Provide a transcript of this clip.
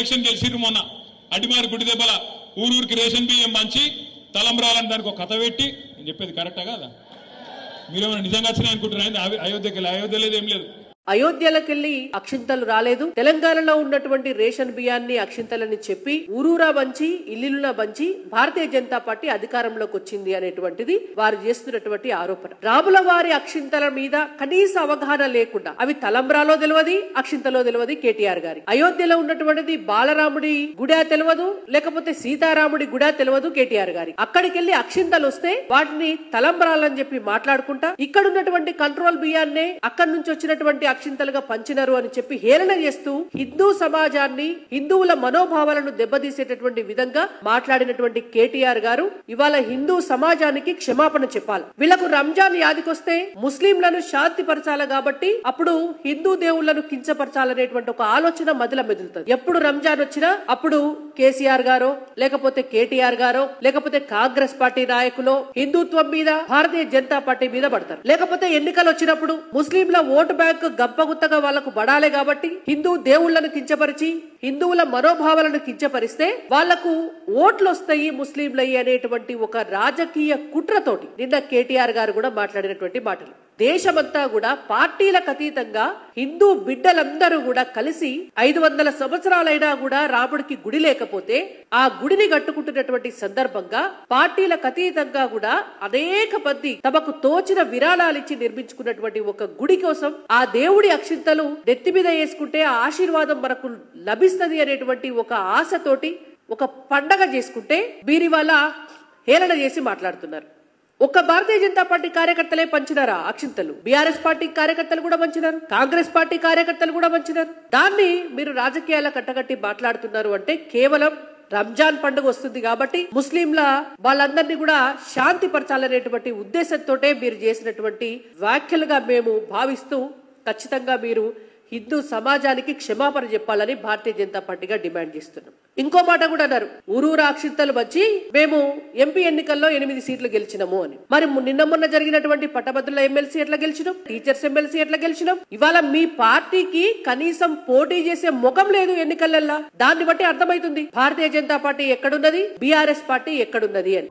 election గెలిచిర్రు మొన్న అడిమారి గుడి దెబ్బల ఊరూరికి రేషన్ బియ్యం మంచి తలంబ్రాలని దానికి ఒక కథ పెట్టి నేను చెప్పేది కరెక్టా కాదా మీరేమైనా నిజంగా వచ్చినాయి అనుకుంటున్నాయి అయోధ్యకి అయోధ్య లేదు ఏం లేదు అయోధ్యలకెళ్లి అక్షింతలు రాలేదు తెలంగాణలో ఉన్నటువంటి రేషన్ బియ్యాన్ని అక్షింతలని చెప్పి ఊరూరా బంచి ఇల్లులా బంచి భారతీయ జనతా పార్టీ అధికారంలోకి వచ్చింది అనేటువంటిది వారు చేస్తున్నటువంటి ఆరోపణ రాముల వారి అక్షింతల మీద కనీస అవగాహన లేకుండా అవి తలంబ్రాలో తెలియదు అక్షింతలో తెలియదు కేటీఆర్ గారి అయోధ్యలో ఉన్నటువంటిది బాలరాముడి గుడా తెలియదు లేకపోతే సీతారాముడి గుడా తెలియదు కేటీఆర్ గారి అక్కడికి వెళ్లి అక్షింతలు వస్తే వాటిని తలంబ్రాలని చెప్పి మాట్లాడుకుంటా ఇక్కడ ఉన్నటువంటి కంట్రోల్ బియ్యాన్నే అక్కడి నుంచి వచ్చినటువంటి అక్షింతలుగా పంచినారు అని చెప్పి హేళన చేస్తూ హిందూ సమాజాన్ని హిందువుల మనోభావాలను దెబ్బతీసేటటువంటి విధంగా మాట్లాడినటువంటి కేటీఆర్ గారు ఇవాళ హిందూ సమాజానికి క్షమాపణ చెప్పాలి వీళ్లకు రంజాన్ యాదికొస్తే ముస్లింలను శాంతి పరచాలి కాబట్టి అప్పుడు హిందూ దేవుళ్లను కించపరచాలనేటువంటి ఒక ఆలోచన మదిల మెదులుతుంది ఎప్పుడు రంజాన్ వచ్చినా అప్పుడు కేసీఆర్ గారో లేకపోతే కేటీఆర్ గారో లేకపోతే కాంగ్రెస్ పార్టీ నాయకులు హిందుత్వం మీద భారతీయ జనతా పార్టీ మీద పడతారు లేకపోతే ఎన్నికలు వచ్చినప్పుడు ముస్లింల ఓటు బ్యాంక్ గంపగుత్తగా వాళ్లకు పడాలి కాబట్టి హిందూ దేవుళ్లను కించపరిచి హిందువుల మనోభావాలను కించపరిస్తే వాళ్లకు ఓట్లు వస్తాయి ముస్లింలయ్యి అనేటువంటి ఒక రాజకీయ కుట్రతోటి నిన్న కేటీఆర్ గారు కూడా మాట్లాడినటువంటి మాటలు దేశమంతా కూడా పార్టీలకు అతీతంగా హిందూ బిడ్డలందరూ కూడా కలిసి 500 సంవత్సరాలైనా కూడా రాముడికి గుడి లేకపోతే ఆ గుడిని కట్టుకుంటున్నటువంటి సందర్భంగా పార్టీలకు అతీతంగా కూడా అనేక మంది తమకు తోచిన విరాళాలిచ్చి నిర్మించుకున్నటువంటి ఒక గుడి కోసం ఆ దేవుడి అక్షింతలు నెత్తి మీద వేసుకుంటే ఆ ఆశీర్వాదం మనకు లభిస్తది అనేటువంటి ఒక ఆశతోటి ఒక పండగ చేసుకుంటే వీరి వల్ల హేళన చేసి మాట్లాడుతున్నారు ఒక్క భారతీయ జనతా పార్టీ కార్యకర్తలే పంచినారా అక్షింతలు బీఆర్ఎస్ పార్టీ కార్యకర్తలు కూడా పంచినారు కాంగ్రెస్ పార్టీ కార్యకర్తలు కూడా పంచినారు దాన్ని మీరు రాజకీయాల కట్టగట్టి మాట్లాడుతున్నారు అంటే కేవలం రంజాన్ పండుగ వస్తుంది కాబట్టి ముస్లింల వాళ్ళందరినీ కూడా శాంతి పరచాలనేటువంటి ఉద్దేశంతో మీరు చేసినటువంటి వ్యాఖ్యలుగా మేము భావిస్తూ ఖచ్చితంగా మీరు హిందూ సమాజానికి క్షమాపణ చెప్పాలని భారతీయ జనతా పార్టీగా డిమాండ్ చేస్తున్నాం ఇంకో మాట కూడా అన్నారు ఊరూరా అక్షింతలు వచ్చి మేము ఎంపీ ఎన్నికల్లో 8 సీట్లు గెలిచినాము అని మరి నిన్న మొన్న జరిగినటువంటి పట్టభద్రుల ఎమ్మెల్సీ ఎట్లా గెలిచినాం టీచర్స్ ఎమ్మెల్సీ ఎట్లా గెలిచినాం ఇవాళ మీ పార్టీకి కనీసం పోటీ చేసే ముఖం లేదు ఎన్నికలలో దాన్ని బట్టి అర్థమైతుంది భారతీయ జనతా పార్టీ ఎక్కడున్నది బీఆర్ఎస్ పార్టీ ఎక్కడున్నది అని